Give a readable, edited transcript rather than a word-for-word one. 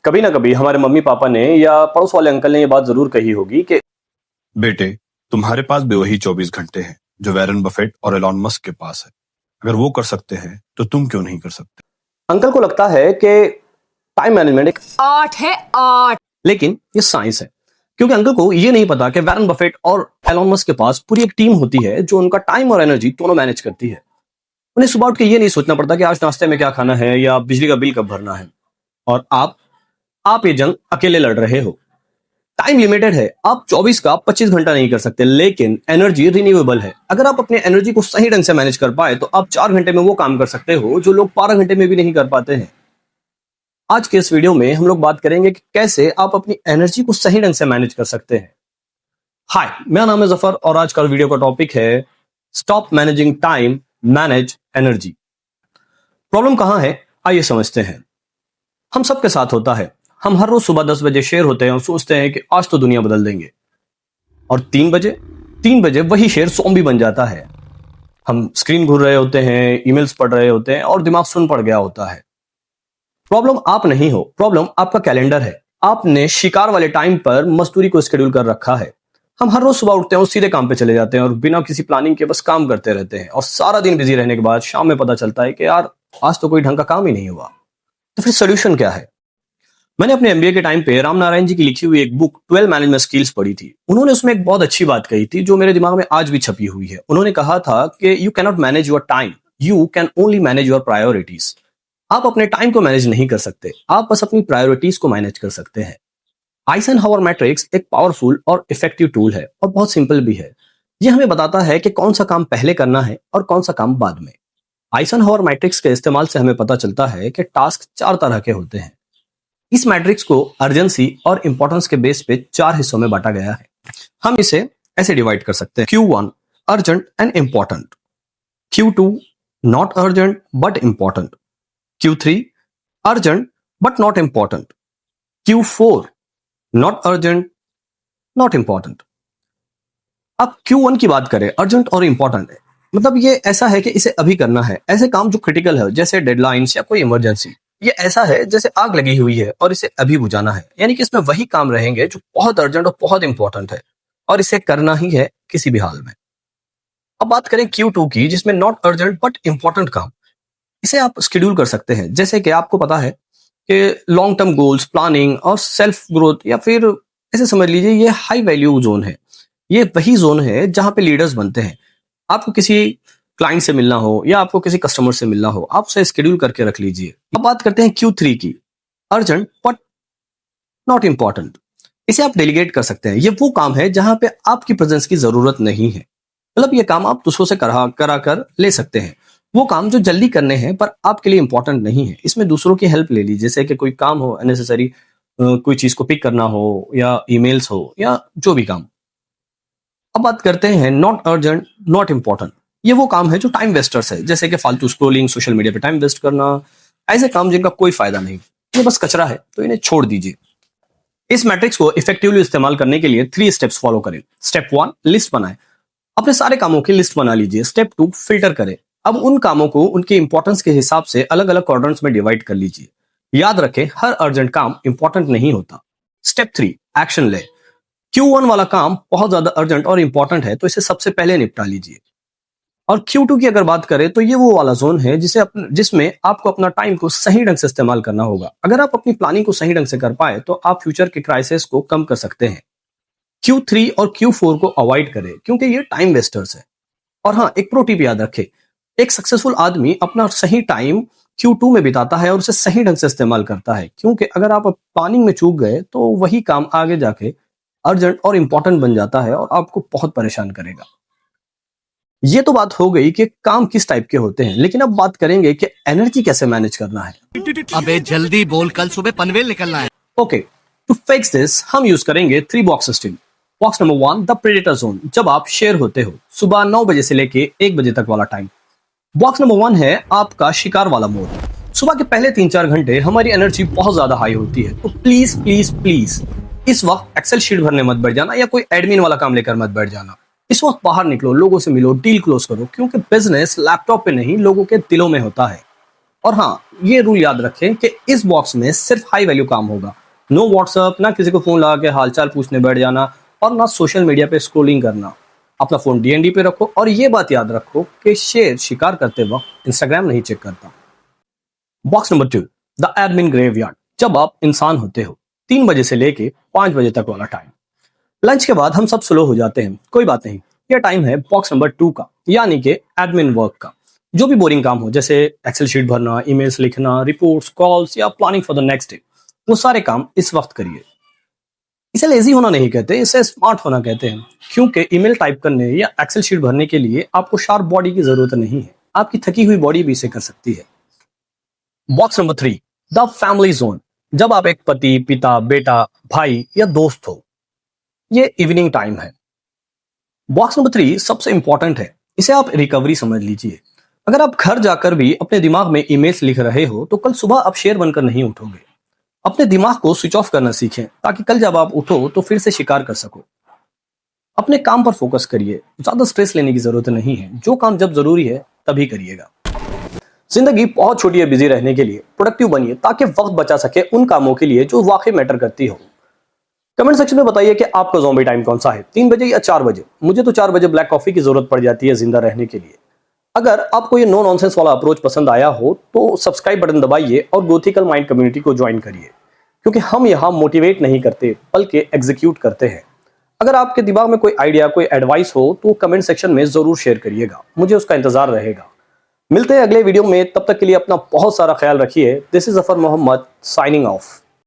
कभी ना कभी हमारे मम्मी पापा ने या पड़ोस वाले अंकल ने ये बात जरूर कही होगी कि बेटे, तुम्हारे पास भी वही 24 घंटे हैं जो वॉरेन बफेट और एलॉन मस्क के पास है। अगर वो कर सकते हैं तो तुम क्यों नहीं कर सकते? अंकल को लगता है कि टाइम मैनेजमेंट एक आर्ट है, आर्ट। लेकिन ये साइंस है, क्योंकि अंकल को ये नहीं पता कि वॉरेन बफेट और एलॉन मस्क के पास पूरी एक टीम होती है जो उनका टाइम और एनर्जी दोनों मैनेज करती है। उन्हें सुबह उठ के ये नहीं सोचना पड़ता कि आज नाश्ते में क्या खाना है या बिजली का बिल कब भरना है। और आप ये जंग अकेले लड़ रहे हो। टाइम लिमिटेड है, आप 24 का 25 घंटा नहीं कर सकते, लेकिन एनर्जी रिन्यूएबल है। अगर आप अपने एनर्जी को सही ढंग से मैनेज कर पाए तो आप 4 घंटे में वो काम कर सकते हो जो लोग 12 घंटे में भी नहीं कर पाते हैं। आज के इस वीडियो में हम लोग बात करेंगे कि कैसे आप अपनी एनर्जी को सही ढंग से मैनेज कर सकते हैं। हाय, मेरा नाम है जफर और आज का वीडियो का टॉपिक है stop managing time, manage energy. Problem कहां है, आइए समझते हैं। हम सबके साथ होता है। हम हर रोज सुबह 10 बजे शेर होते हैं और सोचते हैं कि आज तो दुनिया बदल देंगे, और 3 बजे वही शेर ज़ॉम्बी बन जाता है। हम स्क्रीन घूर रहे होते हैं, ईमेल्स पढ़ रहे होते हैं और दिमाग सुन पड़ गया होता है। प्रॉब्लम आप नहीं हो, प्रॉब्लम आपका कैलेंडर है। आपने शिकार वाले टाइम पर मजदूरी को शेड्यूल कर रखा है। हम हर रोज सुबह उठते हैं और सीधे काम पे चले जाते हैं और बिना किसी प्लानिंग के बस काम करते रहते हैं, और सारा दिन बिजी रहने के बाद शाम में पता चलता है कि यार आज तो कोई ढंग का काम ही नहीं हुआ। तो फिर सोल्यूशन क्या है? मैंने अपने एमबीए के टाइम पे राम नारायण जी की लिखी हुई एक बुक 12 मैनेजमेंट स्किल्स पढ़ी थी। उन्होंने उसमें एक बहुत अच्छी बात कही थी जो मेरे दिमाग में आज भी छपी हुई है। उन्होंने कहा था कि you can not manage your time, you can only manage your priorities. आप अपने टाइम को मैनेज नहीं कर सकते, आप बस अपनी प्रायोरिटीज को मैनेज कर सकते हैं। आइजनहावर मैट्रिक्स एक पावरफुल और इफेक्टिव टूल है और बहुत सिंपल भी है। यह हमें बताता है कि कौन सा काम पहले करना है और कौन सा काम बाद में। आइजनहावर मैट्रिक्स के इस्तेमाल से हमें पता चलता है कि टास्क 4 तरह के होते हैं। इस मैट्रिक्स को अर्जेंसी और इंपॉर्टेंस के बेस पे 4 हिस्सों में बांटा गया है। हम इसे ऐसे डिवाइड कर सकते हैं: Q1 urgent and important, Q2 not urgent but important, Q3 urgent but not important, Q4 not urgent not important. अब Q1 की बात करें, अर्जेंट और इंपॉर्टेंट है, मतलब ये ऐसा है कि इसे अभी करना है। ऐसे काम जो क्रिटिकल है जैसे डेडलाइंस या कोई इमरजेंसी, ये ऐसा है जैसे आग लगी हुई है और इसे अभी बुझाना है। यानी कि इसमें वही काम रहेंगे जो बहुत अर्जेंट और बहुत इंपॉर्टेंट है और इसे करना ही है किसी भी हाल में। अब बात करें Q2 की, जिसमें नॉट अर्जेंट बट इंपॉर्टेंट काम, इसे आप शेड्यूल कर सकते हैं। जैसे कि आपको पता है कि लॉन्ग टर्म गोल्स, प्लानिंग और सेल्फ ग्रोथ, या फिर ऐसे समझ लीजिए ये हाई वैल्यू जोन है। ये वही जोन है जहां पे लीडर्स बनते हैं। आपको किसी क्लाइंट से मिलना हो या आपको किसी कस्टमर से मिलना हो, आप उसे शेड्यूल करके रख लीजिए। अब बात करते हैं Q3 की, अर्जेंट बट नॉट इंपॉर्टेंट। इसे आप डेलीगेट कर सकते हैं। ये वो काम है जहां पे आपकी प्रेजेंस की जरूरत नहीं है, मतलब ये काम आप दूसरों से करा कर ले सकते हैं। वो काम जो जल्दी करने हैं पर आपके लिए इंपॉर्टेंट नहीं है, इसमें दूसरों की हेल्प ले लीजिए। जैसे कि कोई काम हो अननेसेसरी, कोई चीज को पिक करना हो या ईमेल्स हो या जो भी काम। अब बात करते हैं नॉट अर्जेंट नॉट इंपॉर्टेंट। ये वो काम है जो टाइम वेस्टर्स है, जैसे कि फालतू स्क्रोलिंग, सोशल मीडिया पे टाइम वेस्ट करना। ऐसे काम जिनका कोई फायदा नहीं, ये बस कचरा है, तो इन्हें छोड़ दीजिए। इस मैट्रिक्स को इफेक्टिवली इस्तेमाल करने के लिए 3 स्टेप्स फॉलो करें। स्टेप 1, लिस्ट बनाएं। अपने सारे कामों की लिस्ट बना लीजिए। स्टेप 2, फिल्टर करें। अब उन कामों को उनके इंपॉर्टेंस के हिसाब से अलग अलग क्वाड्रेंट्स में डिवाइड कर लीजिए। याद रखें, हर अर्जेंट काम इंपॉर्टेंट नहीं होता। स्टेप 3, एक्शन ले। Q1 वाला काम बहुत ज्यादा अर्जेंट और इंपॉर्टेंट है, तो इसे सबसे पहले निपटा लीजिए। और Q2 की अगर बात करें तो ये वो वाला जोन है जिसमें आपको अपना टाइम को सही ढंग से इस्तेमाल करना होगा। अगर आप अपनी प्लानिंग को सही ढंग से कर पाए तो आप फ्यूचर के क्राइसिस को कम कर सकते हैं। Q3 और Q4 को अवॉइड करें क्योंकि ये टाइम वेस्टर्स है। और हाँ, एक प्रो टिप याद रखें, एक सक्सेसफुल आदमी अपना सही टाइम Q2 में बिताता है और उसे सही ढंग से इस्तेमाल करता है, क्योंकि अगर आप प्लानिंग में चूक गए तो वही काम आगे जाके अर्जेंट और इंपॉर्टेंट बन जाता है और आपको बहुत परेशान करेगा। ये तो बात हो गई कि काम किस टाइप के होते हैं, लेकिन अब बात करेंगे कि एनर्जी कैसे मैनेज करना है। अबे जल्दी बोल, कल सुबह पनवेल निकलना है। ओके, टू फिक्स दिस हम यूज करेंगे 3 box system. Box number 1, the predator zone, जब आप शेर होते हो, सुबह 9 बजे से लेके 1 बजे तक वाला टाइम। बॉक्स नंबर 1 है आपका शिकार वाला मोड। सुबह के पहले 3-4 घंटे हमारी एनर्जी बहुत ज्यादा हाई होती है, तो प्लीज प्लीज प्लीज इस वक्त एक्सेल शीट भरने मत बैठ जाना या कोई एडमिन वाला काम लेकर मत बैठ जाना। इस वक्त बाहर निकलो, लोगों से मिलो, डील क्लोज करो, क्योंकि बिजनेस लैपटॉप पे नहीं, लोगों के दिलों में होता है। और हाँ, ये रूल याद रखें कि इस बॉक्स में सिर्फ हाई वैल्यू काम होगा। नो व्हाट्सएप, ना किसी को फोन लगा के हालचाल पूछने बैठ जाना, और ना सोशल मीडिया पे स्क्रोलिंग करना। अपना फोन डीएनडी पे रखो, और ये बात याद रखो कि शेर शिकार करते वक्त इंस्टाग्राम नहीं चेक करता। Box number 2, the admin graveyard. जब आप इंसान होते हो, 3 बजे से लेके 5 बजे तक वाला टाइम। लंच के बाद हम सब स्लो हो जाते हैं, कोई बात नहीं। यह टाइम है बॉक्स नंबर 2 का, यानी कि एडमिन वर्क का। जो भी बोरिंग काम हो, जैसे एक्सेल शीट भरना, ईमेल्स लिखना, रिपोर्ट्स, कॉल्स या planning for the next day, वो सारे काम इस वक्त करिए। इसे लेजी होना नहीं कहते, इसे स्मार्ट होना कहते हैं। क्योंकि ईमेल टाइप करने या एक्सेल शीट भरने के लिए आपको शार्प बॉडी की जरूरत नहीं है, आपकी थकी हुई बॉडी भी इसे कर सकती है। Box number 3, the family zone. जब आप एक पति, पिता, बेटा, भाई या दोस्त हो, ये इवनिंग टाइम है। बॉक्स नंबर 3 सबसे इंपॉर्टेंट है, इसे आप रिकवरी समझ लीजिए। अगर आप घर जाकर भी अपने दिमाग में ईमेल्स लिख रहे हो, तो कल सुबह आप शेर बनकर नहीं उठोगे। अपने दिमाग को स्विच ऑफ करना सीखें, ताकि कल जब आप उठो तो फिर से शिकार कर सको। अपने काम पर फोकस करिए, ज्यादा स्ट्रेस लेने की जरूरत नहीं है। जो काम जब जरूरी है तभी करिएगा। जिंदगी बहुत छोटी है बिजी रहने के लिए। प्रोडक्टिव बनिए ताकि वक्त बचा सके उन कामों के लिए जो वाकई मैटर करती हो। कमेंट सेक्शन में बताइए कि आपका ज़ॉम्बी टाइम कौन सा है, 3 बजे या 4 बजे। मुझे तो 4 बजे ब्लैक कॉफी की जरूरत पड़ जाती है जिंदा रहने के लिए। अगर आपको ये नो नॉनसेंस वाला अप्रोच पसंद आया हो तो सब्सक्राइब बटन दबाइए और गोथिकल माइंड कम्युनिटी को ज्वाइन करिए, क्योंकि हम यहाँ मोटिवेट नहीं करते बल्कि एग्जीक्यूट करते हैं। अगर आपके दिमाग में कोई आइडिया, कोई एडवाइस हो तो कमेंट सेक्शन में जरूर शेयर करिएगा, मुझे उसका इंतजार रहेगा। मिलते हैं अगले वीडियो में, तब तक के लिए अपना बहुत सारा ख्याल रखिए। This is Zafar Mohammad signing of.